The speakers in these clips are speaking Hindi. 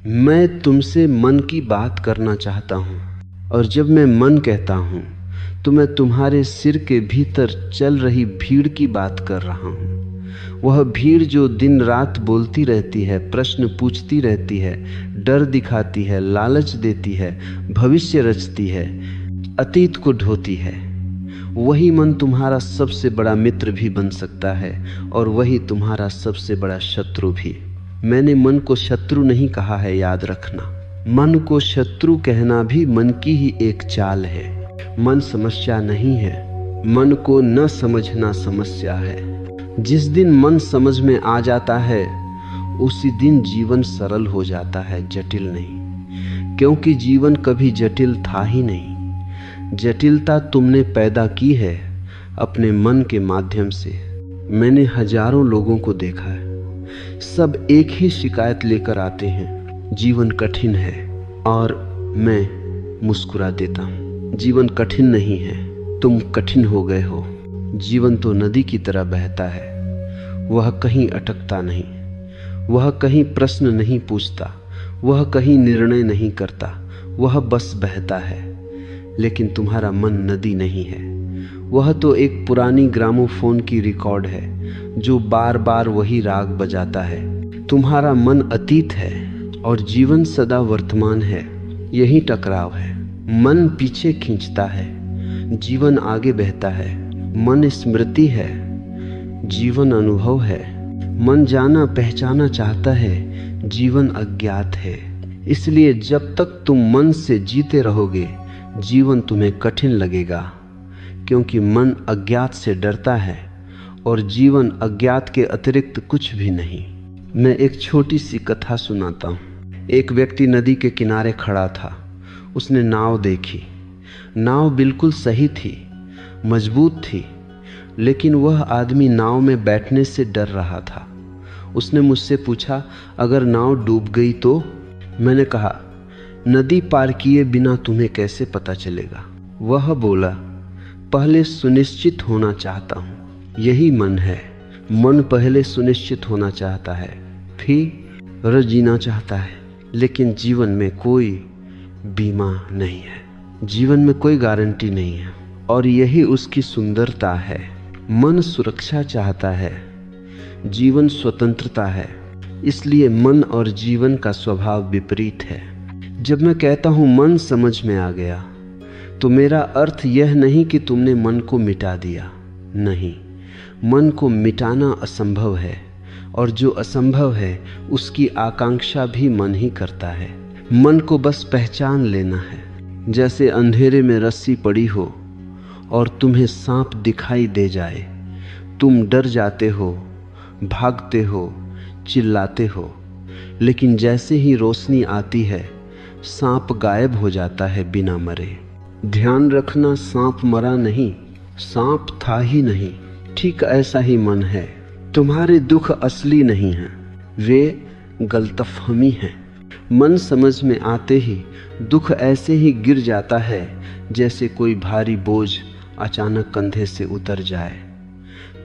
मैं तुमसे मन की बात करना चाहता हूँ, और जब मैं मन कहता हूँ तो मैं तुम्हारे सिर के भीतर चल रही भीड़ की बात कर रहा हूँ। वह भीड़ जो दिन रात बोलती रहती है, प्रश्न पूछती रहती है, डर दिखाती है, लालच देती है, भविष्य रचती है, अतीत को ढोती है। वही मन तुम्हारा सबसे बड़ा मित्र भी बन सकता है और वही तुम्हारा सबसे बड़ा शत्रु भी। मैंने मन को शत्रु नहीं कहा है, याद रखना। मन को शत्रु कहना भी मन की ही एक चाल है। मन समस्या नहीं है, मन को न समझना समस्या है। जिस दिन मन समझ में आ जाता है उसी दिन जीवन सरल हो जाता है, जटिल नहीं। क्योंकि जीवन कभी जटिल था ही नहीं। जटिलता तुमने पैदा की है अपने मन के माध्यम से। मैंने हजारों लोगों को देखा है, सब एक ही शिकायत लेकर आते हैं, जीवन कठिन है, और मैं मुस्कुरा देता हूँ। जीवन कठिन नहीं है, तुम कठिन हो गए हो। जीवन तो नदी की तरह बहता है, वह कहीं अटकता नहीं, वह कहीं प्रश्न नहीं पूछता, वह कहीं निर्णय नहीं करता, वह बस बहता है। लेकिन तुम्हारा मन नदी नहीं है, वह तो एक पुरानी ग्रामोफोन की रिकॉर्ड है जो बार बार वही राग बजाता है। तुम्हारा मन अतीत है और जीवन सदा वर्तमान है, यही टकराव है। मन पीछे खींचता है, जीवन आगे बहता है। मन स्मृति है, जीवन अनुभव है। मन जाना पहचाना चाहता है, जीवन अज्ञात है। इसलिए जब तक तुम मन से जीते रहोगे जीवन तुम्हें कठिन लगेगा, क्योंकि मन अज्ञात से डरता है और जीवन अज्ञात के अतिरिक्त कुछ भी नहीं। मैं एक छोटी सी कथा सुनाता हूँ। एक व्यक्ति नदी के किनारे खड़ा था। उसने नाव देखी। नाव बिल्कुल सही थी, मजबूत थी, लेकिन वह आदमी नाव में बैठने से डर रहा था। उसने मुझसे पूछा, अगर नाव डूब गई तो? मैंने कहा, नदी पार किए बिना तुम्हें कैसे पता चलेगा? वह बोला, पहले सुनिश्चित होना चाहता हूँ। यही मन है। मन पहले सुनिश्चित होना चाहता है, फिर जीना चाहता है। लेकिन जीवन में कोई बीमा नहीं है, जीवन में कोई गारंटी नहीं है, और यही उसकी सुंदरता है। मन सुरक्षा चाहता है, जीवन स्वतंत्रता है। इसलिए मन और जीवन का स्वभाव विपरीत है। जब मैं कहता हूँ मन समझ में आ गया, तो मेरा अर्थ यह नहीं कि तुमने मन को मिटा दिया। नहीं, मन को मिटाना असंभव है, और जो असंभव है उसकी आकांक्षा भी मन ही करता है। मन को बस पहचान लेना है। जैसे अंधेरे में रस्सी पड़ी हो और तुम्हें सांप दिखाई दे जाए, तुम डर जाते हो, भागते हो, चिल्लाते हो, लेकिन जैसे ही रोशनी आती है सांप गायब हो जाता है बिना मरे। ध्यान रखना, सांप मरा नहीं, सांप था ही नहीं। ठीक ऐसा ही मन है। तुम्हारे दुख असली नहीं हैं, वे गलतफहमी हैं। मन समझ में आते ही दुख ऐसे ही गिर जाता है जैसे कोई भारी बोझ अचानक कंधे से उतर जाए।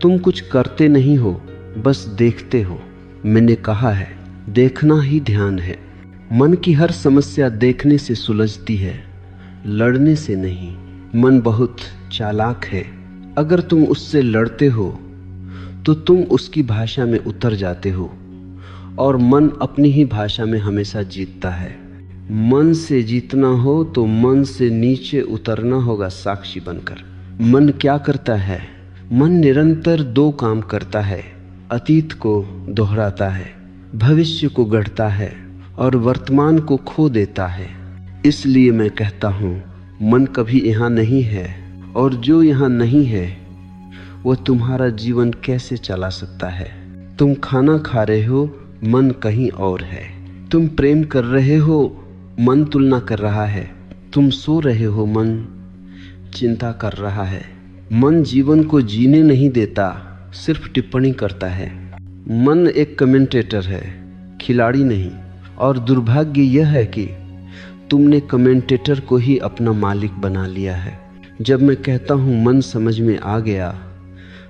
तुम कुछ करते नहीं हो, बस देखते हो। मैंने कहा है, देखना ही ध्यान है। मन की हर समस्या देखने से सुलझती है, लड़ने से नहीं। मन बहुत चालाक है। अगर तुम उससे लड़ते हो तो तुम उसकी भाषा में उतर जाते हो, और मन अपनी ही भाषा में हमेशा जीतता है। मन से जीतना हो तो मन से नीचे उतरना होगा, साक्षी बनकर। मन क्या करता है? मन निरंतर दो काम करता है। अतीत को दोहराता है, भविष्य को गढ़ता है, और वर्तमान को खो देता है। इसलिए मैं कहता हूँ, मन कभी यहाँ नहीं है, और जो यहाँ नहीं है वह तुम्हारा जीवन कैसे चला सकता है? तुम खाना खा रहे हो, मन कहीं और है। तुम प्रेम कर रहे हो, मन तुलना कर रहा है। तुम सो रहे हो, मन चिंता कर रहा है। मन जीवन को जीने नहीं देता, सिर्फ टिप्पणी करता है। मन एक कमेंटेटर है, खिलाड़ी नहीं। और दुर्भाग्य यह है कि तुमने कमेंटेटर को ही अपना मालिक बना लिया है। जब मैं कहता हूँ मन समझ में आ गया,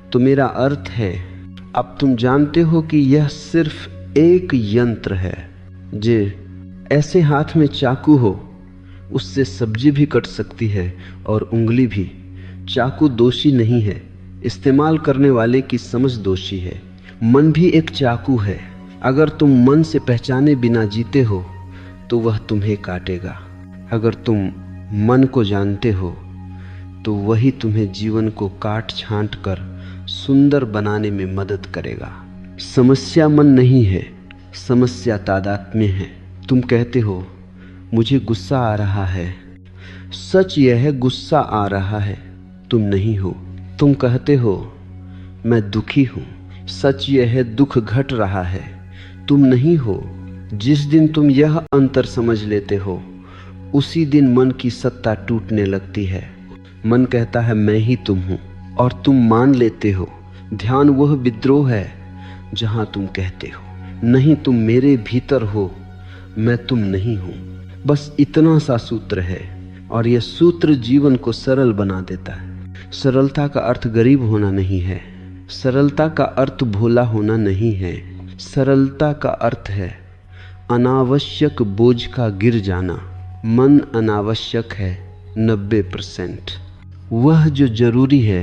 तो मेरा अर्थ है अब तुम जानते हो कि यह सिर्फ एक यंत्र है जो ऐसे हाथ में चाकू हो, उससे सब्जी भी कट सकती है और उंगली भी। चाकू दोषी नहीं है, इस्तेमाल करने वाले की समझ दोषी है। मन भी एक चाकू है। अगर तुम मन से पहचाने बिना जीते हो तो वह तुम्हें काटेगा। अगर तुम मन को जानते हो तो वही तुम्हें जीवन को काट छांट कर सुंदर बनाने में मदद करेगा। समस्या मन नहीं है, समस्या तादात्म्य है। तुम कहते हो मुझे गुस्सा आ रहा है, सच यह है गुस्सा आ रहा है, तुम नहीं हो। तुम कहते हो मैं दुखी हूं, सच यह है दुख घट रहा है, तुम नहीं हो। जिस दिन तुम यह अंतर समझ लेते हो उसी दिन मन की सत्ता टूटने लगती है। मन कहता है मैं ही तुम हूं और तुम मान लेते हो। ध्यान वह विद्रोह है जहां तुम कहते हो नहीं तुम मेरे भीतर हो, मैं तुम नहीं हूं। बस इतना सा सूत्र है और यह सूत्र जीवन को सरल बना देता है। सरलता का अर्थ गरीब होना नहीं है, सरलता का अर्थ भोला होना नहीं है। सरलता का अर्थ है अनावश्यक बोझ का गिर जाना। मन अनावश्यक है 90%। वह जो जरूरी है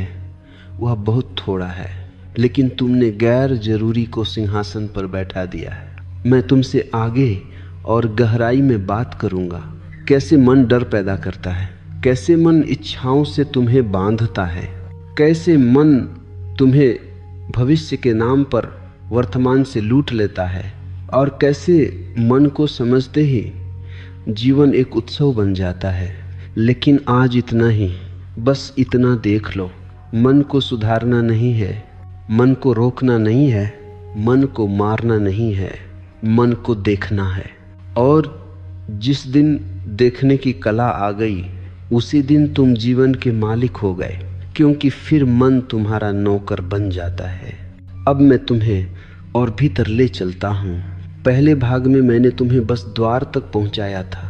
वह बहुत थोड़ा है, लेकिन तुमने गैर जरूरी को सिंहासन पर बैठा दिया है। मैं तुमसे आगे और गहराई में बात करूंगा। कैसे मन डर पैदा करता है, कैसे मन इच्छाओं से तुम्हें बांधता है, कैसे मन तुम्हें भविष्य के नाम पर वर्तमान से लूट लेता है, और कैसे मन को समझते ही जीवन एक उत्सव बन जाता है। लेकिन आज इतना ही, बस इतना देख लो। मन को सुधारना नहीं है, मन को रोकना नहीं है, मन को मारना नहीं है, मन को देखना है। और जिस दिन देखने की कला आ गई उसी दिन तुम जीवन के मालिक हो गए, क्योंकि फिर मन तुम्हारा नौकर बन जाता है। अब मैं तुम्हें और भीतर ले चलता हूँ। पहले भाग में मैंने तुम्हें बस द्वार तक पहुँचाया था,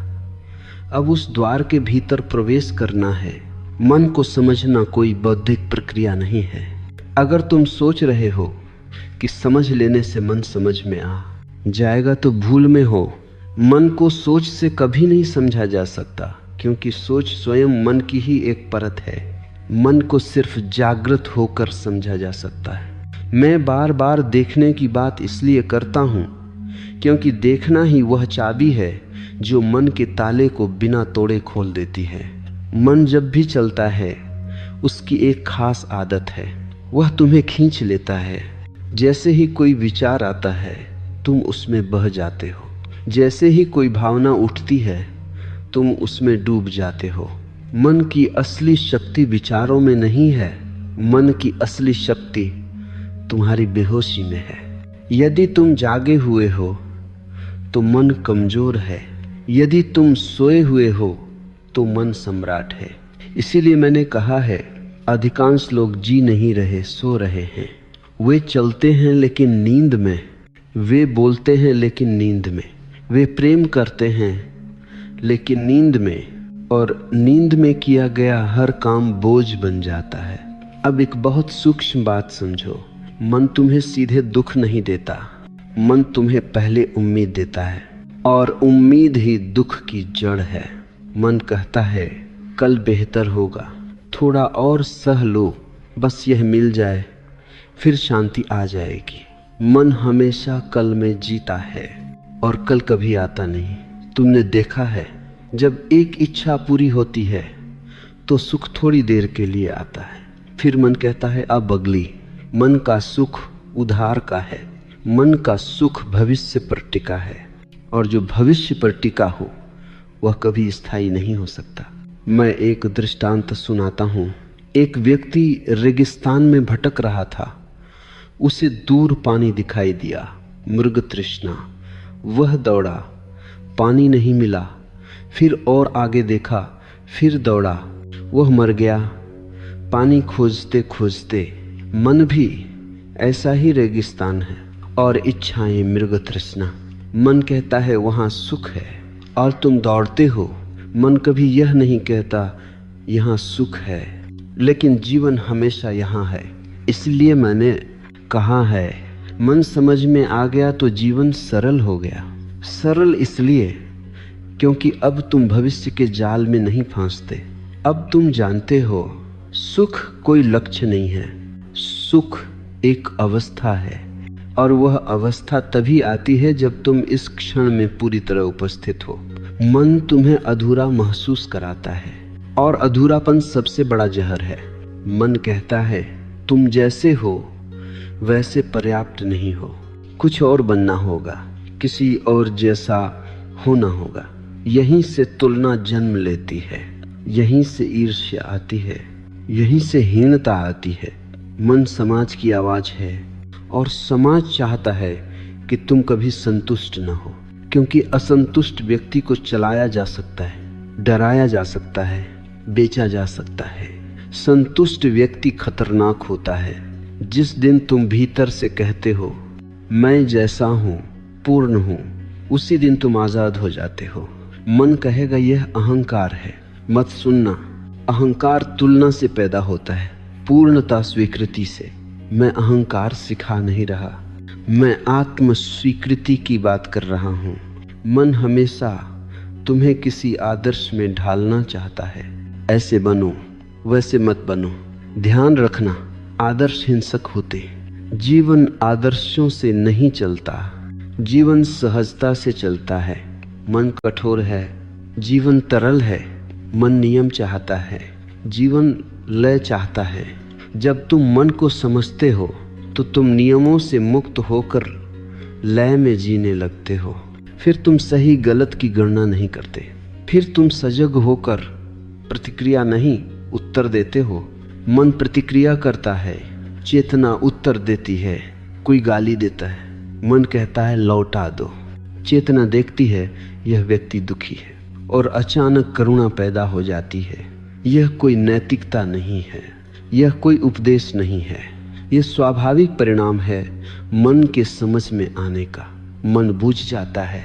अब उस द्वार के भीतर प्रवेश करना है। मन को समझना कोई बौद्धिक प्रक्रिया नहीं है। अगर तुम सोच रहे हो कि समझ लेने से मन समझ में आ जाएगा तो भूल में हो। मन को सोच से कभी नहीं समझा जा सकता, क्योंकि सोच स्वयं मन की ही एक परत है। मन को सिर्फ जागृत होकर समझा जा सकता है। मैं बार बार देखने की बात इसलिए करता हूँ क्योंकि देखना ही वह चाबी है जो मन के ताले को बिना तोड़े खोल देती है। मन जब भी चलता है उसकी एक खास आदत है, वह तुम्हें खींच लेता है। जैसे ही कोई विचार आता है तुम उसमें बह जाते हो, जैसे ही कोई भावना उठती है तुम उसमें डूब जाते हो। मन की असली शक्ति विचारों में नहीं है, मन की असली शक्ति तुम्हारी बेहोशी में है। यदि तुम जागे हुए हो तो मन कमजोर है, यदि तुम सोए हुए हो तो मन सम्राट है। इसीलिए मैंने कहा है अधिकांश लोग जी नहीं रहे, सो रहे हैं। वे चलते हैं लेकिन नींद में, वे बोलते हैं लेकिन नींद में, वे प्रेम करते हैं लेकिन नींद में, और नींद में किया गया हर काम बोझ बन जाता है। अब एक बहुत सूक्ष्म बात समझो, मन तुम्हें सीधे दुख नहीं देता, मन तुम्हें पहले उम्मीद देता है, और उम्मीद ही दुख की जड़ है। मन कहता है कल बेहतर होगा, थोड़ा और सह लो, बस यह मिल जाए फिर शांति आ जाएगी। मन हमेशा कल में जीता है और कल कभी आता नहीं। तुमने देखा है जब एक इच्छा पूरी होती है तो सुख थोड़ी देर के लिए आता है, फिर मन कहता है अब अगली। मन का सुख उधार का है, मन का सुख भविष्य पर टिका है, और जो भविष्य पर टिका हो वह कभी स्थायी नहीं हो सकता। मैं एक दृष्टांत सुनाता हूँ। एक व्यक्ति रेगिस्तान में भटक रहा था, उसे दूर पानी दिखाई दिया, मृग तृष्णा। वह दौड़ा, पानी नहीं मिला, फिर और आगे देखा, फिर दौड़ा, वह मर गया। पानी खोजते खोजते मन भी ऐसा ही रेगिस्तान है, और इच्छाएं मृग तृष्णा। मन कहता है वहाँ सुख है और तुम दौड़ते हो। मन कभी यह नहीं कहता यहाँ सुख है, लेकिन जीवन हमेशा यहाँ है। इसलिए मैंने कहा है मन समझ में आ गया तो जीवन सरल हो गया। सरल इसलिए क्योंकि अब तुम भविष्य के जाल में नहीं फंसते। अब तुम जानते हो सुख कोई लक्ष्य नहीं है, सुख एक अवस्था है, और वह अवस्था तभी आती है जब तुम इस क्षण में पूरी तरह उपस्थित हो। मन तुम्हें अधूरा महसूस कराता है, और अधूरापन सबसे बड़ा जहर है। मन कहता है तुम जैसे हो वैसे पर्याप्त नहीं हो, कुछ और बनना होगा, किसी और जैसा होना होगा। यहीं से तुलना जन्म लेती है, यहीं से ईर्ष्या आती है, यहीं से हीनता आती है। मन समाज की आवाज है, और समाज चाहता है कि तुम कभी संतुष्ट न हो, क्योंकि असंतुष्ट व्यक्ति को चलाया जा सकता है, डराया जा सकता है, बेचा जा सकता है। संतुष्ट व्यक्ति खतरनाक होता है। जिस दिन तुम भीतर से कहते हो मैं जैसा हूँ पूर्ण हूँ, उसी दिन तुम आजाद हो जाते हो। मन कहेगा यह अहंकार है, मत सुनना। अहंकार तुलना से पैदा होता है, पूर्णता स्वीकृति से। मैं अहंकार सिखा नहीं रहा, मैं आत्म स्वीकृति की बात कर रहा हूँ। मन हमेशा तुम्हें किसी आदर्श में ढालना चाहता है। ऐसे बनो, वैसे मत बनो। ध्यान रखना, आदर्श हिंसक होते। जीवन आदर्शों से नहीं चलता, जीवन सहजता से चलता है। मन कठोर है, जीवन तरल है। मन नियम चाहता है, जीवन लय चाहता है। जब तुम मन को समझते हो तो तुम नियमों से मुक्त होकर लय में जीने लगते हो। फिर तुम सही गलत की गणना नहीं करते, फिर तुम सजग होकर प्रतिक्रिया नहीं उत्तर देते हो। मन प्रतिक्रिया करता है, चेतना उत्तर देती है। कोई गाली देता है, मन कहता है लौटा दो। चेतना देखती है यह व्यक्ति दुखी है, और अचानक करुणा पैदा हो जाती है। यह कोई नैतिकता नहीं है, यह कोई उपदेश नहीं है, यह स्वाभाविक परिणाम है मन के समझ में आने का। मन बुझ जाता है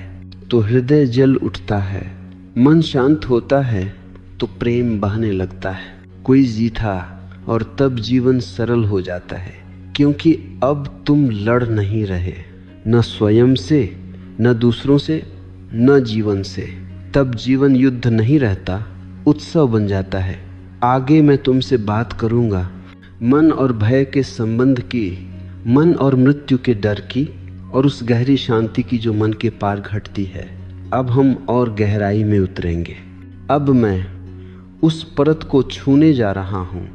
तो हृदय जल उठता है, मन शांत होता है तो प्रेम बहने लगता है। कोई जीता और तब जीवन सरल हो जाता है, क्योंकि अब तुम लड़ नहीं रहे, न स्वयं से, न दूसरों से, न जीवन से। तब जीवन युद्ध नहीं रहता, उत्सव बन जाता है। आगे मैं तुमसे बात करूंगा मन और भय के संबंध की, मन और मृत्यु के डर की, और उस गहरी शांति की जो मन के पार घटती है। अब हम और गहराई में उतरेंगे। अब मैं उस परत को छूने जा रहा हूँ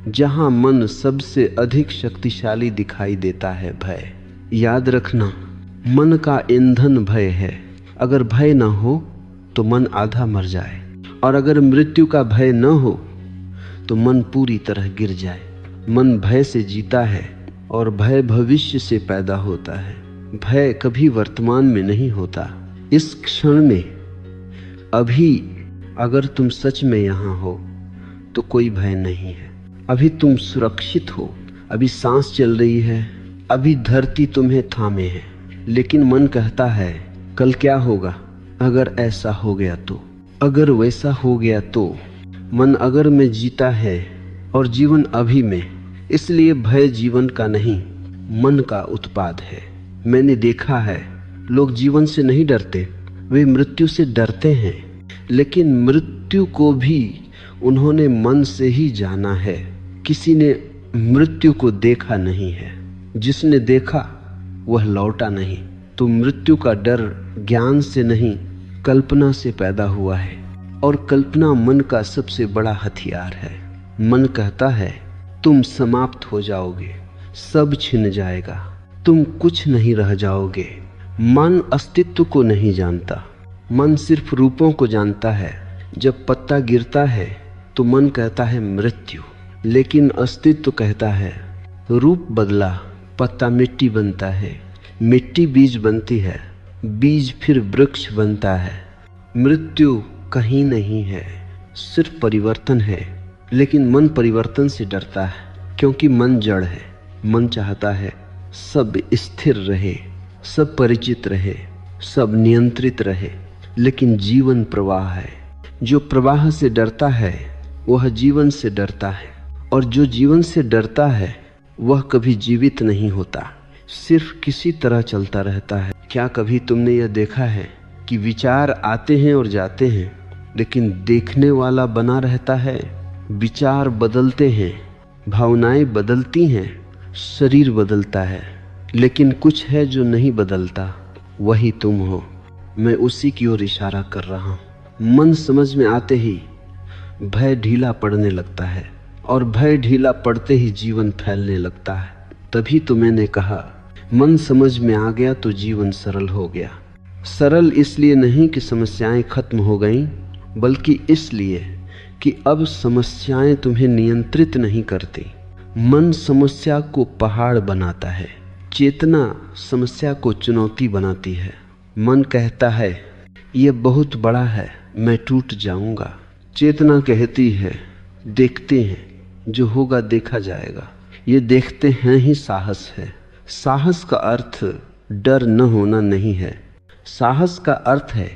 जहाँ मन सबसे अधिक शक्तिशाली दिखाई देता है, भय। याद रखना, मन का ईंधन भय है। अगर भय न हो तो मन आधा मर जाए, और अगर मृत्यु का भय न हो तो मन पूरी तरह गिर जाए। मन भय से जीता है, और भय भविष्य से पैदा होता है। भय कभी वर्तमान में नहीं होता। इस क्षण में, अभी अगर तुम सच में यहाँ हो तो कोई भय नहीं है। अभी तुम सुरक्षित हो, अभी सांस चल रही है, अभी धरती तुम्हें थामे है। लेकिन मन कहता है कल क्या होगा, अगर ऐसा हो गया तो, अगर वैसा हो गया तो। मन अगर में जीता है और जीवन अभी में, इसलिए भय जीवन का नहीं, मन का उत्पाद है। मैंने देखा है लोग जीवन से नहीं डरते, वे मृत्यु से डरते हैं। लेकिन मृत्यु को भी उन्होंने मन से ही जाना है। किसी ने मृत्यु को देखा नहीं है, जिसने देखा वह लौटा नहीं। तो मृत्यु का डर ज्ञान से नहीं, कल्पना से पैदा हुआ है, और कल्पना मन का सबसे बड़ा हथियार है। मन कहता है तुम समाप्त हो जाओगे, सब छिन जाएगा, तुम कुछ नहीं रह जाओगे। मन अस्तित्व को नहीं जानता, मन सिर्फ रूपों को जानता है। जब पत्ता गिरता है तो मन कहता है मृत्यु, लेकिन अस्तित्व कहता है रूप बदला, पत्ता मिट्टी बनता है, मिट्टी बीज बनती है, बीज फिर वृक्ष बनता है। मृत्यु कहीं नहीं है, सिर्फ परिवर्तन है। लेकिन मन परिवर्तन से डरता है, क्योंकि मन जड़ है। मन चाहता है सब स्थिर रहे, सब परिचित रहे, सब नियंत्रित रहे। लेकिन जीवन प्रवाह है। जो प्रवाह से डरता है वह जीवन से डरता है, और जो जीवन से डरता है वह कभी जीवित नहीं होता, सिर्फ किसी तरह चलता रहता है। क्या कभी तुमने यह देखा है कि विचार आते हैं और जाते हैं, लेकिन देखने वाला बना रहता है। विचार बदलते हैं, भावनाएं बदलती हैं, शरीर बदलता है, लेकिन कुछ है जो नहीं बदलता, वही तुम हो। मैं उसी की ओर इशारा कर रहा हूँ। मन समझ में आते ही भय ढीला पड़ने लगता है, और भय ढीला पड़ते ही जीवन फैलने लगता है। तभी तो मैंने कहा, मन समझ में आ गया तो जीवन सरल हो गया। सरल इसलिए नहीं कि समस्याएं खत्म हो गईं, बल्कि इसलिए कि अब समस्याएं तुम्हें नियंत्रित नहीं करती। मन समस्या को पहाड़ बनाता है, चेतना समस्या को चुनौती बनाती है। मन कहता है यह बहुत बड़ा है, मैं टूट जाऊंगा। चेतना कहती है देखते हैं, जो होगा देखा जाएगा। ये देखते हैं ही साहस है। साहस का अर्थ डर न होना नहीं है। साहस का अर्थ है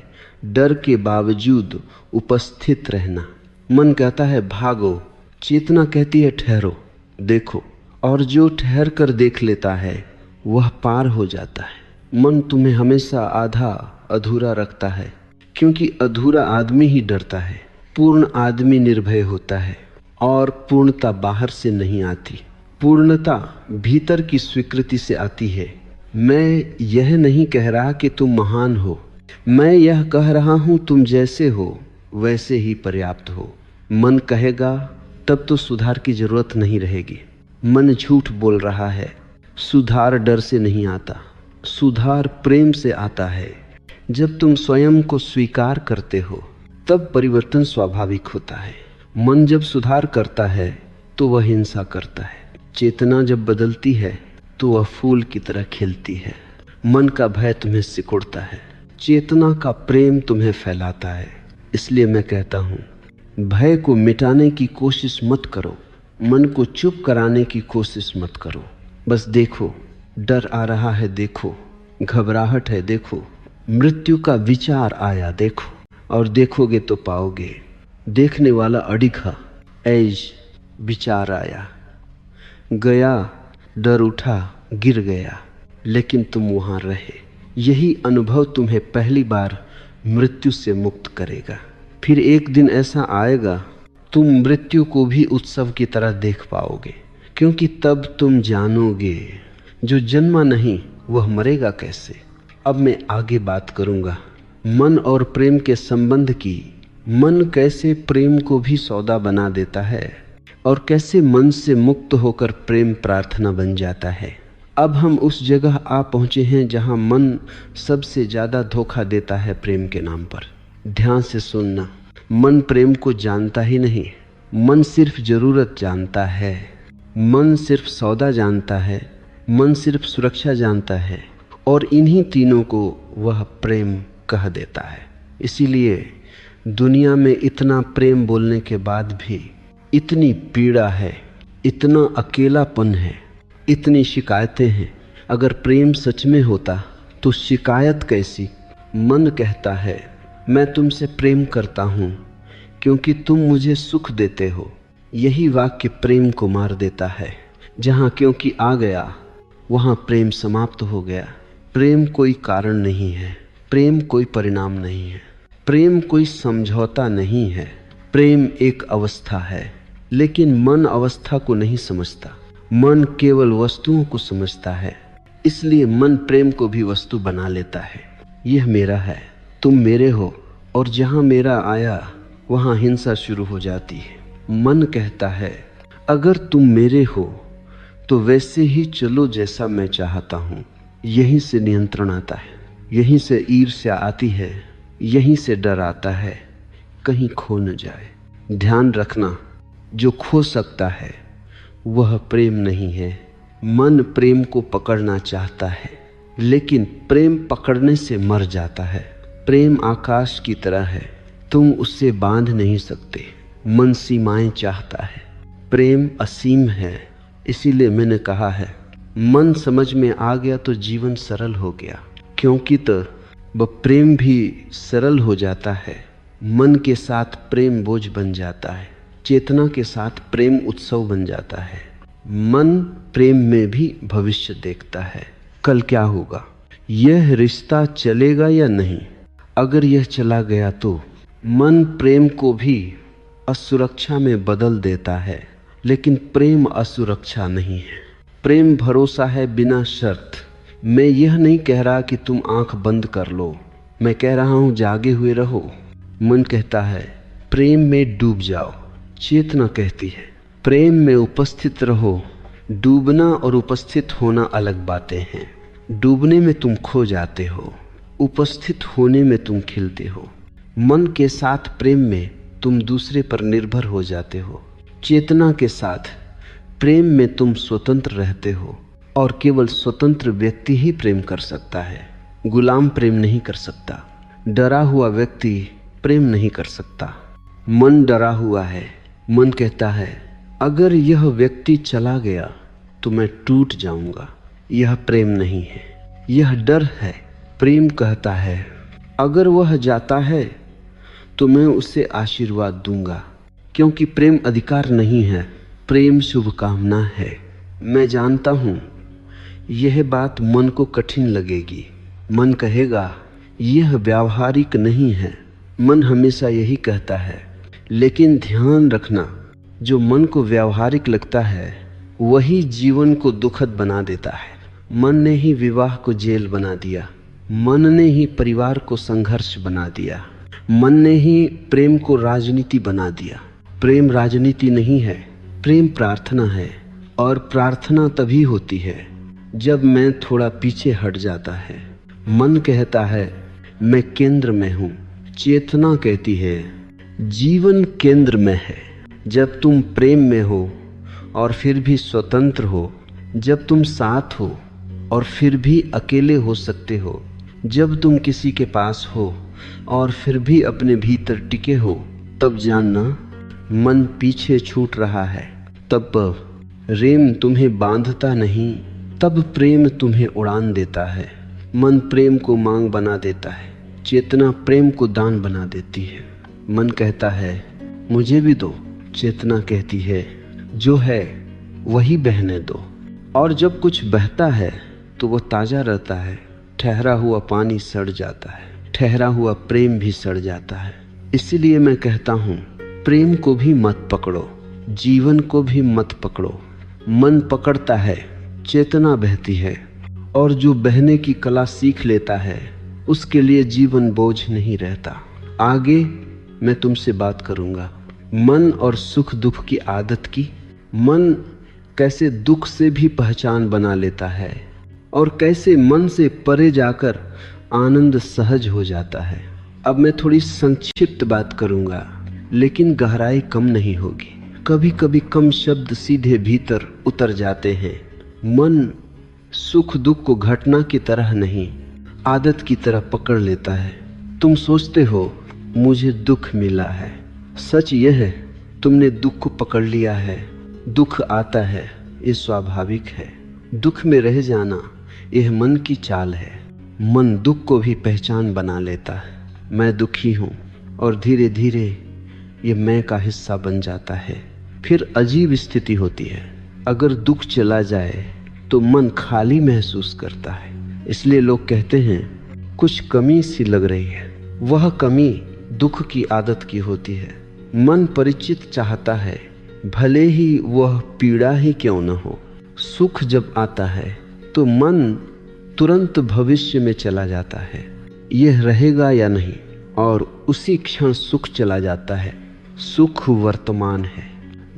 डर के बावजूद उपस्थित रहना। मन कहता है भागो, चेतना कहती है ठहरो, देखो। और जो ठहर कर देख लेता है वह पार हो जाता है। मन तुम्हें हमेशा आधा अधूरा रखता है, क्योंकि अधूरा आदमी ही डरता है। पूर्ण आदमी निर्भय होता है, और पूर्णता बाहर से नहीं आती। पूर्णता भीतर की स्वीकृति से आती है। मैं यह नहीं कह रहा कि तुम महान हो, मैं यह कह रहा हूं तुम जैसे हो वैसे ही पर्याप्त हो। मन कहेगा तब तो सुधार की जरूरत नहीं रहेगी। मन झूठ बोल रहा है। सुधार डर से नहीं आता, सुधार प्रेम से आता है। जब तुम स्वयं को स्वीकार करते हो तब परिवर्तन स्वाभाविक होता है। मन जब सुधार करता है तो वह हिंसा करता है। चेतना जब बदलती है तो वह फूल की तरह खिलती है। मन का भय तुम्हें सिकुड़ता है, चेतना का प्रेम तुम्हें फैलाता है। इसलिए मैं कहता हूँ, भय को मिटाने की कोशिश मत करो, मन को चुप कराने की कोशिश मत करो। बस देखो, डर आ रहा है देखो, घबराहट है देखो, मृत्यु का विचार आया देखो, और देखोगे तो पाओगे। देखने वाला अडिखा, ऐज विचार आया, गया, डर उठा, गिर गया, लेकिन तुम वहां रहे। यही अनुभव तुम्हें पहली बार मृत्यु से मुक्त करेगा। फिर एक दिन ऐसा आएगा तुम मृत्यु को भी उत्सव की तरह देख पाओगे, क्योंकि तब तुम जानोगे जो जन्मा नहीं वह मरेगा कैसे। अब मैं आगे बात करूंगा मन और प्रेम के संबंध की। मन कैसे प्रेम को भी सौदा बना देता है, और कैसे मन से मुक्त होकर प्रेम प्रार्थना बन जाता है। अब हम उस जगह आ पहुंचे हैं जहां मन सबसे ज्यादा धोखा देता है प्रेम के नाम पर। ध्यान से सुनना, मन प्रेम को जानता ही नहीं, मन सिर्फ जरूरत जानता है, मन सिर्फ सौदा जानता है, मन सिर्फ सुरक्षा जानता है, और इन्हीं तीनों को वह प्रेम कह देता है। इसीलिए दुनिया में इतना प्रेम बोलने के बाद भी इतनी पीड़ा है, इतना अकेलापन है, इतनी शिकायतें हैं। अगर प्रेम सच में होता तो शिकायत कैसी। मन कहता है मैं तुमसे प्रेम करता हूँ क्योंकि तुम मुझे सुख देते हो। यही वाक्य प्रेम को मार देता है। जहाँ क्योंकि आ गया वहाँ प्रेम समाप्त हो गया। प्रेम कोई कारण नहीं है, प्रेम कोई परिणाम नहीं है, प्रेम कोई समझौता नहीं है। प्रेम एक अवस्था है, लेकिन मन अवस्था को नहीं समझता। मन केवल वस्तुओं को समझता है, इसलिए मन प्रेम को भी वस्तु बना लेता है। यह मेरा है, तुम मेरे हो, और जहाँ मेरा आया वहाँ हिंसा शुरू हो जाती है। मन कहता है अगर तुम मेरे हो तो वैसे ही चलो जैसा मैं चाहता हूँ। यहीं से नियंत्रण आता है, यहीं से ईर्ष्या आती है, यहीं से डर आता है कहीं खो न जाए। ध्यान रखना, जो खो सकता है वह प्रेम नहीं है। मन प्रेम को पकड़ना चाहता है, लेकिन प्रेम पकड़ने से मर जाता है। प्रेम आकाश की तरह है, तुम उससे बांध नहीं सकते। मन सीमाएं चाहता है, प्रेम असीम है। इसीलिए मैंने कहा है मन समझ में आ गया तो जीवन सरल हो गया, क्योंकि तो वह प्रेम भी सरल हो जाता है। मन के साथ प्रेम बोझ बन जाता है, चेतना के साथ प्रेम उत्सव बन जाता है। मन प्रेम में भी भविष्य देखता है, कल क्या होगा, यह रिश्ता चलेगा या नहीं, अगर यह चला गया तो मन प्रेम को भी असुरक्षा में बदल देता है, लेकिन प्रेम असुरक्षा नहीं है। प्रेम भरोसा है बिना शर्त। मैं यह नहीं कह रहा कि तुम आंख बंद कर लो, मैं कह रहा हूं जागे हुए रहो। मन कहता है प्रेम में डूब जाओ, चेतना कहती है प्रेम में उपस्थित रहो। डूबना और उपस्थित होना अलग बातें हैं। डूबने में तुम खो जाते हो, उपस्थित होने में तुम खिलते हो। मन के साथ प्रेम में तुम दूसरे पर निर्भर हो जाते हो। चेतना के साथ प्रेम में तुम स्वतंत्र रहते हो, और केवल स्वतंत्र व्यक्ति ही प्रेम कर सकता है। गुलाम प्रेम नहीं कर सकता। डरा हुआ व्यक्ति प्रेम नहीं कर सकता। मन डरा हुआ है। मन कहता है अगर यह व्यक्ति चला गया तो मैं टूट जाऊंगा। यह प्रेम नहीं है, यह डर है। प्रेम कहता है अगर वह जाता है तो मैं उसे आशीर्वाद दूंगा, क्योंकि प्रेम अधिकार नहीं है, प्रेम शुभकामना है। मैं जानता हूं यह बात मन को कठिन लगेगी। मन कहेगा यह व्यावहारिक नहीं है। मन हमेशा यही कहता है, लेकिन ध्यान रखना, जो मन को व्यावहारिक लगता है वही जीवन को दुखद बना देता है। मन ने ही विवाह को जेल बना दिया, मन ने ही परिवार को संघर्ष बना दिया, मन ने ही प्रेम को राजनीति बना दिया। प्रेम राजनीति नहीं है, प्रेम प्रार्थना है, और प्रार्थना तभी होती है जब मैं थोड़ा पीछे हट जाता है। मन कहता है मैं केंद्र में हूं। चेतना कहती है जीवन केंद्र में है। जब तुम प्रेम में हो और फिर भी स्वतंत्र हो, जब तुम साथ हो और फिर भी अकेले हो सकते हो, जब तुम किसी के पास हो और फिर भी अपने भीतर टिके हो, तब जानना मन पीछे छूट रहा है। तब प्रेम तुम्हें बांधता नहीं, तब प्रेम तुम्हें उड़ान देता है। मन प्रेम को मांग बना देता है, चेतना प्रेम को दान बना देती है। मन कहता है मुझे भी दो, चेतना कहती है जो है वही बहने दो। और जब कुछ बहता है तो वो ताज़ा रहता है। ठहरा हुआ पानी सड़ जाता है, ठहरा हुआ प्रेम भी सड़ जाता है। इसीलिए मैं कहता हूँ प्रेम को भी मत पकड़ो, जीवन को भी मत पकड़ो। मन पकड़ता है, चेतना बहती है, और जो बहने की कला सीख लेता है उसके लिए जीवन बोझ नहीं रहता। आगे मैं तुमसे बात करूंगा मन और सुख दुख की आदत की। मन कैसे दुख से भी पहचान बना लेता है और कैसे मन से परे जाकर आनंद सहज हो जाता है। अब मैं थोड़ी संक्षिप्त बात करूंगा, लेकिन गहराई कम नहीं होगी। कभी कभी कम शब्द सीधे भीतर उतर जाते हैं। मन सुख दुख को घटना की तरह नहीं, आदत की तरह पकड़ लेता है। तुम सोचते हो मुझे दुख मिला है, सच यह है तुमने दुख को पकड़ लिया है। दुख आता है, ये स्वाभाविक है। दुख में रह जाना यह मन की चाल है। मन दुख को भी पहचान बना लेता है। मैं दुखी हूँ, और धीरे धीरे ये मैं का हिस्सा बन जाता है। फिर अजीब स्थिति होती है। अगर दुख चला जाए तो मन खाली महसूस करता है। इसलिए लोग कहते हैं कुछ कमी सी लग रही है। वह कमी दुख की आदत की होती है। मन परिचित चाहता है, भले ही वह पीड़ा ही क्यों न हो। सुख जब आता है तो मन तुरंत भविष्य में चला जाता है, यह रहेगा या नहीं, और उसी क्षण सुख चला जाता है। सुख वर्तमान है,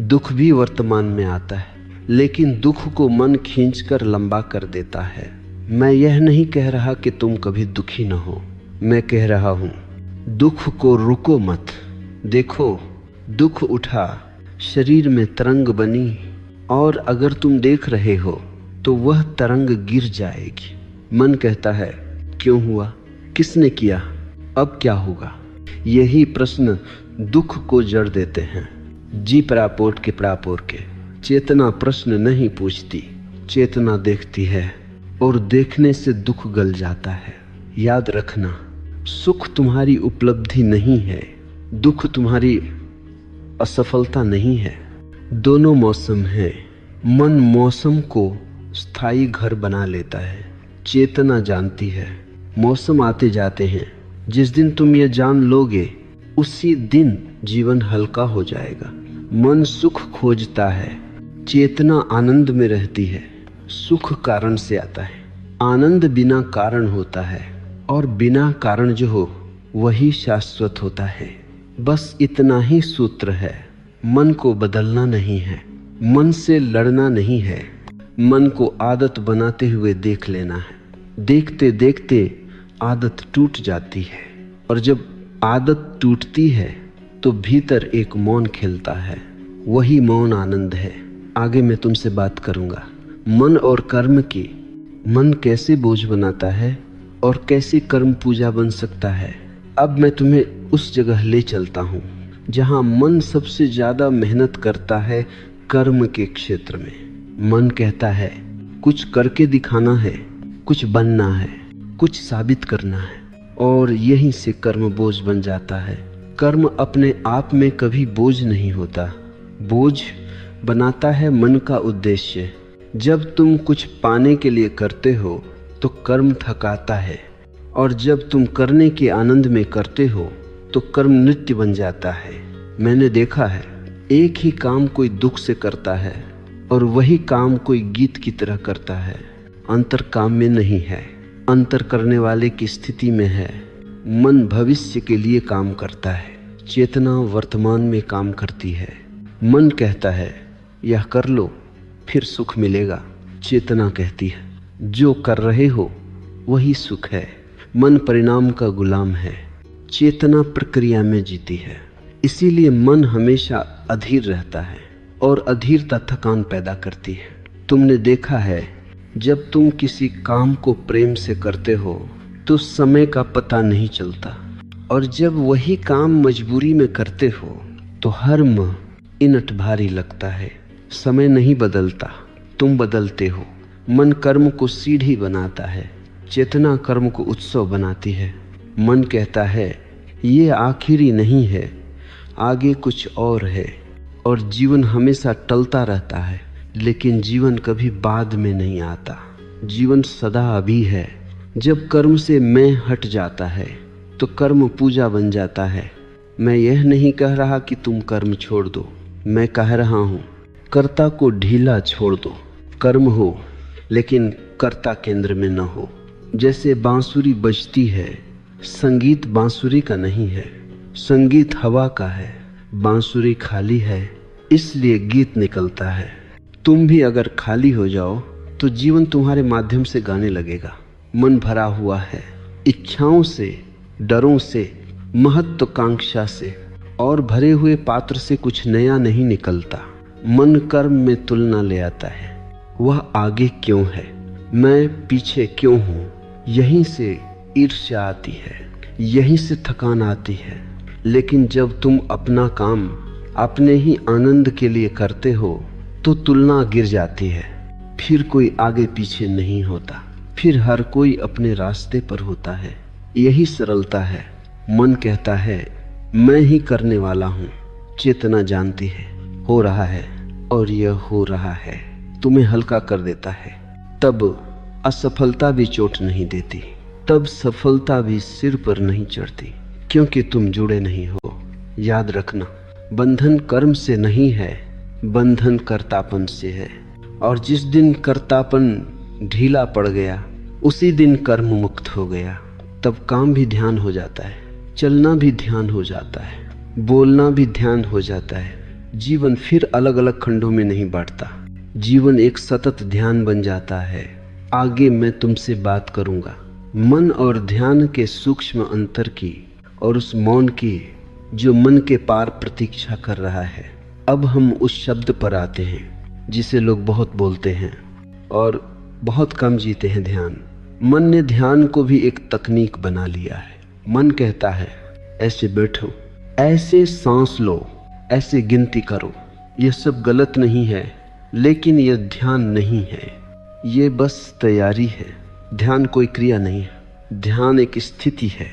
दुख भी वर्तमान में आता है, लेकिन दुख को मन खींचकर लंबा कर देता है। मैं यह नहीं कह रहा कि तुम कभी दुखी न हो, मैं कह रहा हूं दुख को रुको मत। देखो दुख उठा, शरीर में तरंग बनी, और अगर तुम देख रहे हो तो वह तरंग गिर जाएगी। मन कहता है क्यों हुआ, किसने किया, अब क्या होगा। यही प्रश्न दुख को जड़ देते हैं। जी परापोट के परापोर के। चेतना प्रश्न नहीं पूछती, चेतना देखती है, और देखने से दुख गल जाता है। याद रखना, सुख तुम्हारी उपलब्धि नहीं है, दुख तुम्हारी असफलता नहीं है। दोनों मौसम हैं। मन मौसम को स्थायी घर बना लेता है। चेतना जानती है मौसम आते जाते हैं, जिस दिन तुम ये जान लोगे उसी दिन जीवन हल्का हो जाएगा। मन सुख खोजता है, चेतना आनंद में रहती है। सुख कारण से आता है, आनंद बिना कारण होता है, और बिना कारण जो हो वही शाश्वत होता है। बस इतना ही सूत्र है। मन को बदलना नहीं है, मन से लड़ना नहीं है, मन को आदत बनाते हुए देख लेना है। देखते देखते आदत टूट जाती है, और जब आदत टूटती है तो भीतर एक मौन खिलता है। वही मौन आनंद है। आगे मैं तुमसे बात करूंगा मन और कर्म की। मन कैसे बोझ बनाता है और कैसे कर्म पूजा बन सकता है। अब मैं तुम्हें उस जगह ले चलता हूँ जहाँ मन सबसे ज्यादा मेहनत करता है, कर्म के क्षेत्र में। मन कहता है कुछ करके दिखाना है, कुछ बनना है, कुछ साबित करना है, और यहीं से कर्म बोझ बन जाता है। कर्म अपने आप में कभी बोझ नहीं होता, बोझ बनाता है मन का उद्देश्य। जब तुम कुछ पाने के लिए करते हो तो कर्म थकाता है, और जब तुम करने के आनंद में करते हो तो कर्म नृत्य बन जाता है। मैंने देखा है एक ही काम कोई दुख से करता है और वही काम कोई गीत की तरह करता है। अंतर काम में नहीं है, अंतर करने वाले की स्थिति में है। मन भविष्य के लिए काम करता है, चेतना वर्तमान में काम करती है। मन कहता है यह कर लो फिर सुख मिलेगा, चेतना कहती है जो कर रहे हो वही सुख है। मन परिणाम का गुलाम है, चेतना प्रक्रिया में जीती है। इसीलिए मन हमेशा अधीर रहता है, और अधीरता थकान पैदा करती है। तुमने देखा है जब तुम किसी काम को प्रेम से करते हो तो समय का पता नहीं चलता, और जब वही काम मजबूरी में करते हो तो हर मिनट भारी लगता है। समय नहीं बदलता, तुम बदलते हो। मन कर्म को सीढ़ी बनाता है, चेतना कर्म को उत्सव बनाती है। मन कहता है ये आखिरी नहीं है, आगे कुछ और है। और जीवन हमेशा टलता रहता है, लेकिन जीवन कभी बाद में नहीं आता। जीवन सदा अभी है। जब कर्म से मैं हट जाता है तो कर्म पूजा बन जाता है। मैं यह नहीं कह रहा कि तुम कर्म छोड़ दो, मैं कह रहा हूँ कर्ता को ढीला छोड़ दो। कर्म हो लेकिन कर्ता केंद्र में न हो। जैसे बांसुरी बजती है, संगीत बांसुरी का नहीं है, संगीत हवा का है। बांसुरी खाली है इसलिए गीत निकलता है। तुम भी अगर खाली हो जाओ तो जीवन तुम्हारे माध्यम से गाने लगेगा। मन भरा हुआ है इच्छाओं से, डरों से, महत्वाकांक्षा से, और भरे हुए पात्र से कुछ नया नहीं निकलता। मन कर्म में तुलना ले आता है, वह आगे क्यों है, मैं पीछे क्यों हूँ। यहीं से ईर्ष्या आती है, यहीं से थकान आती है। लेकिन जब तुम अपना काम अपने ही आनंद के लिए करते हो तो तुलना गिर जाती है। फिर कोई आगे पीछे नहीं होता, फिर हर कोई अपने रास्ते पर होता है। यही सरलता है। मन कहता है मैं ही करने वाला हूँ, चेतना जानती है हो रहा है, और यह हो रहा है तुम्हें हल्का कर देता है। तब असफलता भी चोट नहीं देती, तब सफलता भी सिर पर नहीं चढ़ती, क्योंकि तुम जुड़े नहीं हो। याद रखना, बंधन कर्म से नहीं है, बंधन कर्तापन से है। और जिस दिन कर्तापन ढीला पड़ गया उसी दिन कर्म मुक्त हो गया। तब काम भी ध्यान हो जाता है, चलना भी ध्यान हो जाता है, बोलना भी ध्यान हो जाता है। जीवन फिर अलग अलग खंडों में नहीं बांटता, जीवन एक सतत ध्यान बन जाता है। आगे मैं तुमसे बात करूंगा मन और ध्यान के सूक्ष्म अंतर की, और उस मौन की जो मन के पार प्रतीक्षा कर रहा है। अब हम उस शब्द पर आते हैं जिसे लोग बहुत बोलते हैं और बहुत कम जीते हैं, ध्यान। मन ने ध्यान को भी एक तकनीक बना लिया है। मन कहता है ऐसे बैठो, ऐसे सांस लो, ऐसे गिनती करो। यह सब गलत नहीं है, लेकिन यह ध्यान नहीं है, ये बस तैयारी है। ध्यान कोई क्रिया नहीं है, ध्यान एक स्थिति है।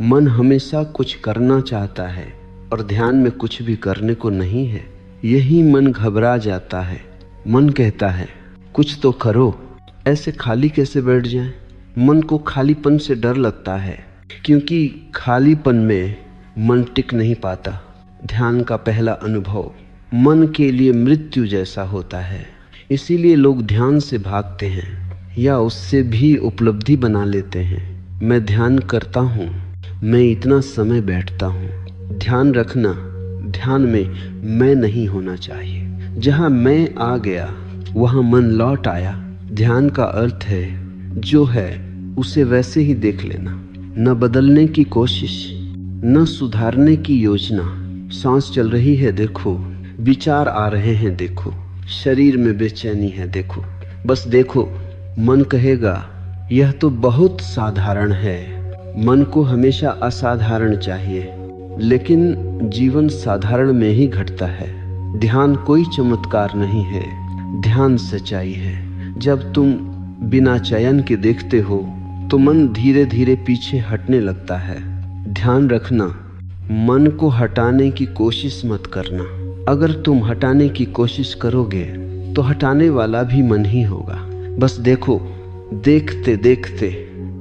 मन हमेशा कुछ करना चाहता है और ध्यान में कुछ भी करने को नहीं है। यही मन घबरा जाता है। मन कहता है कुछ तो करो, ऐसे खाली कैसे बैठ जाएं। मन को खालीपन से डर लगता है, क्योंकि खालीपन में मन टिक नहीं पाता। ध्यान का पहला अनुभव मन के लिए मृत्यु जैसा होता है। इसीलिए लोग ध्यान से भागते हैं या उससे भी उपलब्धि बना लेते हैं। मैं ध्यान करता हूँ, मैं इतना समय बैठता हूँ। ध्यान रखना, ध्यान में मैं नहीं होना चाहिए। जहाँ मैं आ गया वहाँ मन लौट आया। ध्यान का अर्थ है जो है उसे वैसे ही देख लेना, न बदलने की कोशिश, न सुधारने की योजना। सांस चल रही है देखो, विचार आ रहे हैं देखो, शरीर में बेचैनी है देखो, बस देखो। मन कहेगा यह तो बहुत साधारण है। मन को हमेशा असाधारण चाहिए, लेकिन जीवन साधारण में ही घटता है। ध्यान कोई चमत्कार नहीं है, ध्यान सच्चाई है। जब तुम बिना चयन के देखते हो तो मन धीरे धीरे पीछे हटने लगता है। ध्यान रखना, मन को हटाने की कोशिश मत करना। अगर तुम हटाने की कोशिश करोगे तो हटाने वाला भी मन ही होगा। बस देखो, देखते देखते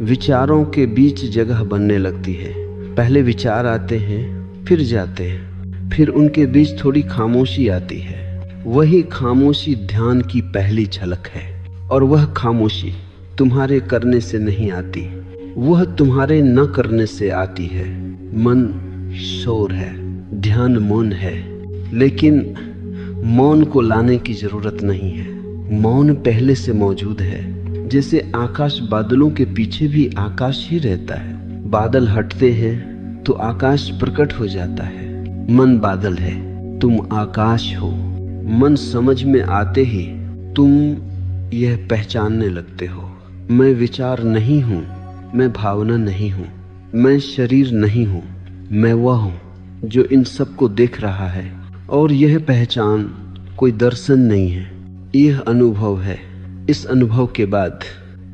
विचारों के बीच जगह बनने लगती है। पहले विचार आते हैं, फिर जाते हैं, फिर उनके बीच थोड़ी खामोशी आती है। वही खामोशी ध्यान की पहली झलक है। और वह खामोशी तुम्हारे करने से नहीं आती, वह तुम्हारे न करने से आती है। मन शोर है, ध्यान मौन है, लेकिन मौन को लाने की जरूरत नहीं है। मौन पहले से मौजूद है। जैसे आकाश बादलों के पीछे भी आकाश ही रहता है। बादल हटते हैं तो आकाश प्रकट हो जाता है। मन बादल है, तुम आकाश हो। मन समझ में आते ही तुम यह पहचानने लगते हो, मैं विचार नहीं हूँ, मैं भावना नहीं हूँ, मैं शरीर नहीं हूँ, मैं वह हूँ जो इन सबको देख रहा है। और यह पहचान कोई दर्शन नहीं है, यह अनुभव है। इस अनुभव के बाद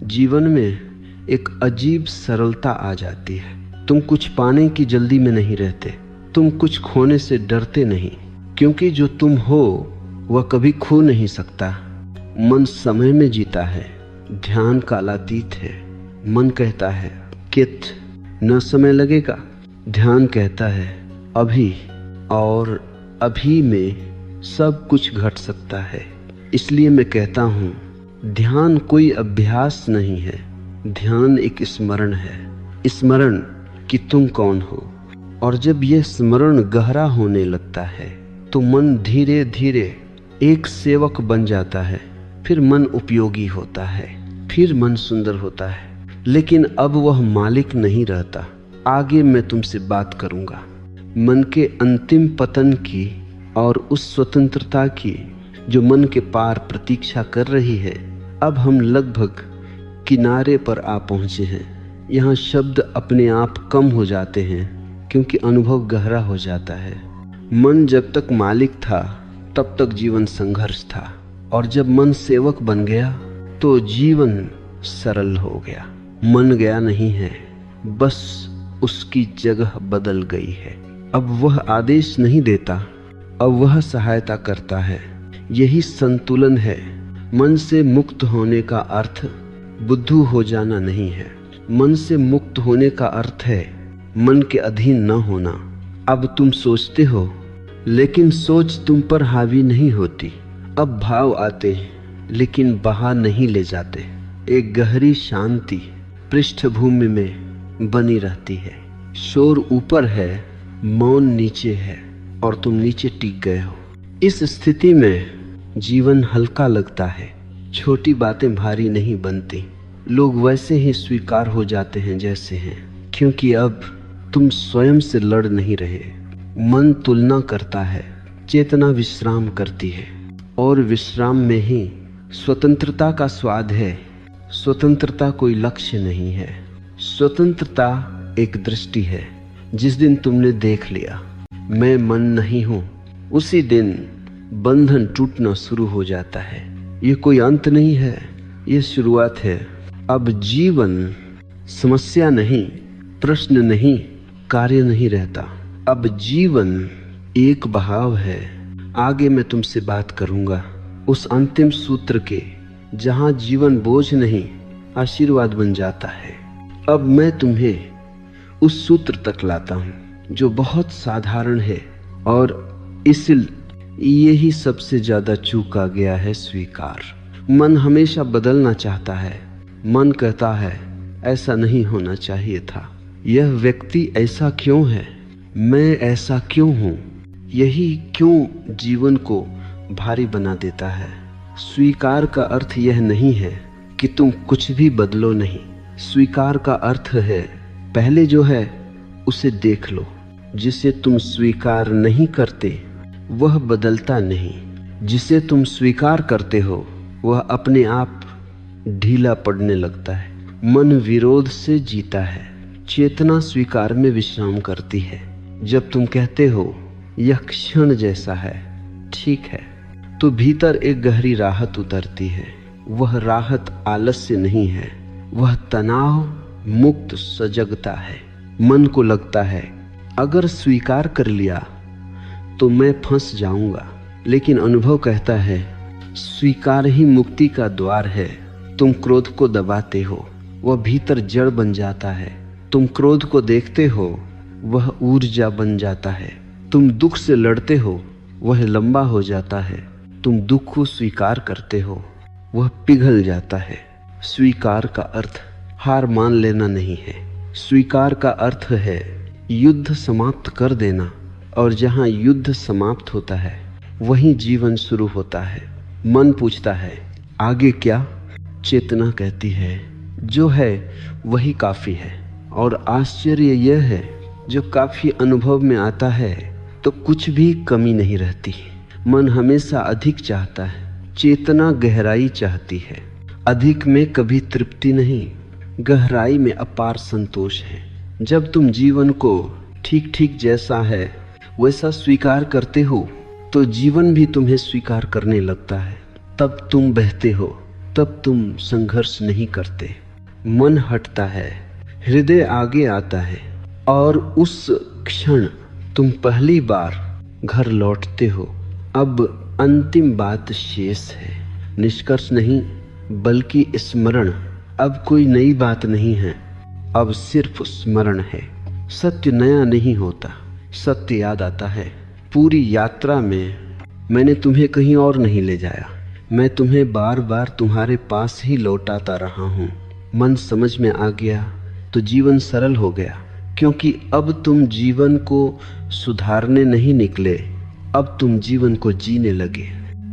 जीवन में एक अजीब सरलता आ जाती है। तुम कुछ पाने की जल्दी में नहीं रहते, तुम कुछ खोने से डरते नहीं, क्योंकि जो तुम हो वह कभी खो नहीं सकता। मन समय में जीता है, ध्यान कालातीत है। मन कहता है कित न समय लगेगा, ध्यान कहता है अभी, और अभी में सब कुछ घट सकता है। इसलिए मैं कहता हूँ ध्यान कोई अभ्यास नहीं है, ध्यान एक स्मरण है। स्मरण कि तुम कौन हो। और जब यह स्मरण गहरा होने लगता है तो मन धीरे धीरे एक सेवक बन जाता है। फिर मन उपयोगी होता है, फिर मन सुंदर होता है, लेकिन अब वह मालिक नहीं रहता। आगे मैं तुमसे बात करूंगा मन के अंतिम पतन की और उस स्वतंत्रता की जो मन के पार प्रतीक्षा कर रही है। अब हम लगभग किनारे पर आ पहुंचे हैं। यहाँ शब्द अपने आप कम हो जाते हैं क्योंकि अनुभव गहरा हो जाता है। मन जब तक मालिक था तब तक जीवन संघर्ष था, और जब मन सेवक बन गया तो जीवन सरल हो गया। मन गया नहीं है, बस उसकी जगह बदल गई है। अब वह आदेश नहीं देता, अब वह सहायता करता है। यही संतुलन है। मन से मुक्त होने का अर्थ बुद्धू हो जाना नहीं है। मन से मुक्त होने का अर्थ है मन के अधीन न होना। अब तुम सोचते हो, लेकिन सोच तुम पर हावी नहीं होती। अब भाव आते हैं लेकिन बहा नहीं ले जाते। एक गहरी शांति पृष्ठभूमि में बनी रहती है। शोर ऊपर है, मौन नीचे है, और तुम नीचे टिक गए हो। इस स्थिति में जीवन हल्का लगता है, छोटी बातें भारी नहीं बनती। लोग वैसे ही स्वीकार हो जाते हैं जैसे हैं, क्योंकि अब तुम स्वयं से लड़ नहीं रहे। मन तुलना करता है, चेतना विश्राम करती है, और विश्राम में ही स्वतंत्रता का स्वाद है। स्वतंत्रता कोई लक्ष्य नहीं है, स्वतंत्रता एक दृष्टि है। जिस दिन तुमने देख लिया मैं मन नहीं हूँ, उसी दिन बंधन टूटना शुरू हो जाता है। ये कोई अंत नहीं है, ये शुरुआत है। अब जीवन समस्या नहीं, प्रश्न नहीं, कार्य नहीं रहता। अब जीवन एक बहाव है। आगे मैं तुमसे बात करूंगा उस अंतिम सूत्र के, जहां जीवन बोझ नहीं आशीर्वाद बन जाता है। अब मैं तुम्हें उस सूत्र तक लाता हूं जो बहुत साधारण है, और इसलिए यही सबसे ज्यादा चूका गया है, स्वीकार। मन हमेशा बदलना चाहता है। मन कहता है ऐसा नहीं होना चाहिए था, यह व्यक्ति ऐसा क्यों है, मैं ऐसा क्यों हूं। यही क्यों जीवन को भारी बना देता है। स्वीकार का अर्थ यह नहीं है कि तुम कुछ भी बदलो नहीं। स्वीकार का अर्थ है पहले जो है उसे देख लो। जिसे तुम स्वीकार नहीं करते वह बदलता नहीं, जिसे तुम स्वीकार करते हो वह अपने आप ढीला पड़ने लगता है। मन विरोध से जीता है, चेतना स्वीकार में विश्राम करती है। जब तुम कहते हो यह क्षण जैसा है, ठीक है, तो भीतर एक गहरी राहत उतरती है। वह राहत आलस्य नहीं है, वह तनाव मुक्त सजगता है। मन को लगता है अगर स्वीकार कर लिया तो मैं फंस जाऊंगा, लेकिन अनुभव कहता है स्वीकार ही मुक्ति का द्वार है। तुम क्रोध को दबाते हो, वह भीतर जड़ बन जाता है। तुम क्रोध को देखते हो, वह ऊर्जा बन जाता है। तुम दुख से लड़ते हो, वह लंबा हो जाता है। तुम दुख को स्वीकार करते हो, वह पिघल जाता है। स्वीकार का अर्थ हार मान लेना नहीं है। स्वीकार का अर्थ है युद्ध समाप्त कर देना, और जहां युद्ध समाप्त होता है वहीं जीवन शुरू होता है। मन पूछता है आगे क्या? चेतना कहती है जो है वही काफी है। और आश्चर्य यह है जो काफी अनुभव में आता है तो कुछ भी कमी नहीं रहती। मन हमेशा अधिक चाहता है, चेतना गहराई चाहती है। अधिक में कभी तृप्ति नहीं, गहराई में अपार संतोष है। जब तुम जीवन को ठीक ठीक जैसा है वैसा स्वीकार करते हो तो जीवन भी तुम्हें स्वीकार करने लगता है। तब तुम बहते हो, तब तुम संघर्ष नहीं करते। मन हटता है, हृदय आगे आता है, और उस क्षण तुम पहली बार घर लौटते हो। अब अंतिम बात शेष है, निष्कर्ष नहीं बल्कि स्मरण। अब कोई नई बात नहीं है, अब सिर्फ स्मरण है। सत्य नया नहीं होता, सत्य याद आता है। पूरी यात्रा में मैंने तुम्हें कहीं और नहीं ले जाया, मैं तुम्हें बार बार तुम्हारे पास ही लौटाता रहा हूँ। मन समझ में आ गया तो जीवन सरल हो गया, क्योंकि अब तुम जीवन को सुधारने नहीं निकले, अब तुम जीवन को जीने लगे।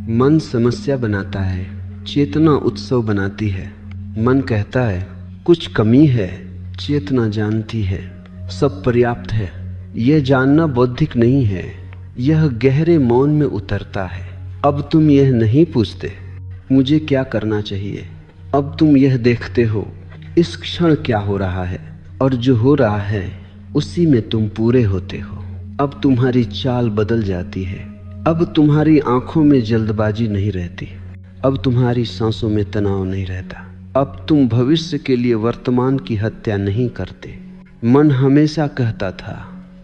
मन समस्या बनाता है, चेतना उत्सव बनाती है। मन कहता है कुछ कमी है, चेतना जानती है सब पर्याप्त है। यह जानना बौद्धिक नहीं है, यह गहरे मौन में उतरता है। अब तुम यह नहीं पूछते मुझे क्या करना चाहिए, अब तुम यह देखते हो इस क्षण क्या हो रहा है, और जो हो रहा है उसी में तुम पूरे होते हो। अब तुम्हारी चाल बदल जाती है, अब तुम्हारी आंखों में जल्दबाजी नहीं रहती, अब तुम्हारी सांसों में तनाव नहीं रहता, अब तुम भविष्य के लिए वर्तमान की हत्या नहीं करते। मन हमेशा कहता था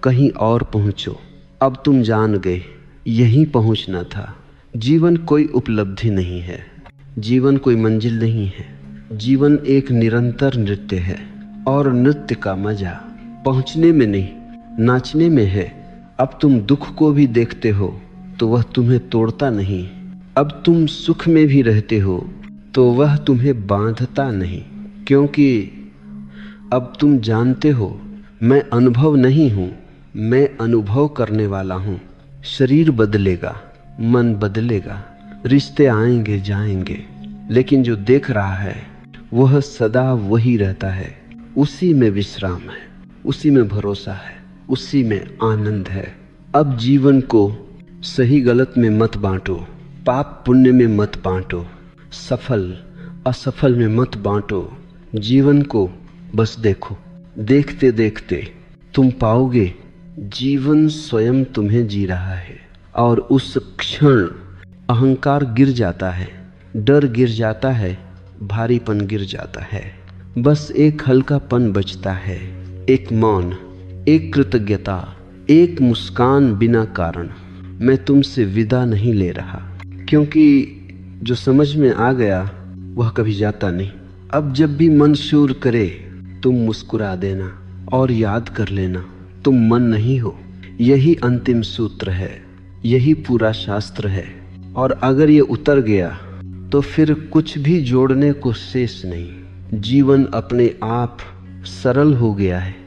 कहीं और पहुंचो, अब तुम जान गए यहीं पहुंचना था। जीवन कोई उपलब्धि नहीं है, जीवन कोई मंजिल नहीं है, जीवन एक निरंतर नृत्य है। और नृत्य का मजा पहुंचने में नहीं, नाचने में है। अब तुम दुख को भी देखते हो तो वह तुम्हें तोड़ता नहीं, अब तुम सुख में भी रहते हो तो वह तुम्हें बांधता नहीं, क्योंकि अब तुम जानते हो मैं अनुभव नहीं हूं, मैं अनुभव करने वाला हूं। शरीर बदलेगा, मन बदलेगा, रिश्ते आएंगे जाएंगे, लेकिन जो देख रहा है वह सदा वही रहता है। उसी में विश्राम है, उसी में भरोसा है, उसी में आनंद है। अब जीवन को सही गलत में मत बांटो, पाप पुण्य में मत बांटो, सफल असफल में मत बांटो। जीवन को बस देखो, देखते देखते तुम पाओगे जीवन स्वयं तुम्हें जी रहा है। और उस क्षण अहंकार गिर जाता है, डर गिर जाता है, भारीपन गिर जाता है। बस एक हल्कापन बचता है, एक मौन, एक कृतज्ञता, एक मुस्कान बिना कारण। मैं तुमसे विदा नहीं ले रहा, क्योंकि जो समझ में आ गया वह कभी जाता नहीं। अब जब भी मन शूर करे तुम मुस्कुरा देना, और याद कर लेना, तुम मन नहीं हो। यही अंतिम सूत्र है, यही पूरा शास्त्र है। और अगर ये उतर गया तो फिर कुछ भी जोड़ने को शेष नहीं। जीवन अपने आप सरल हो गया है।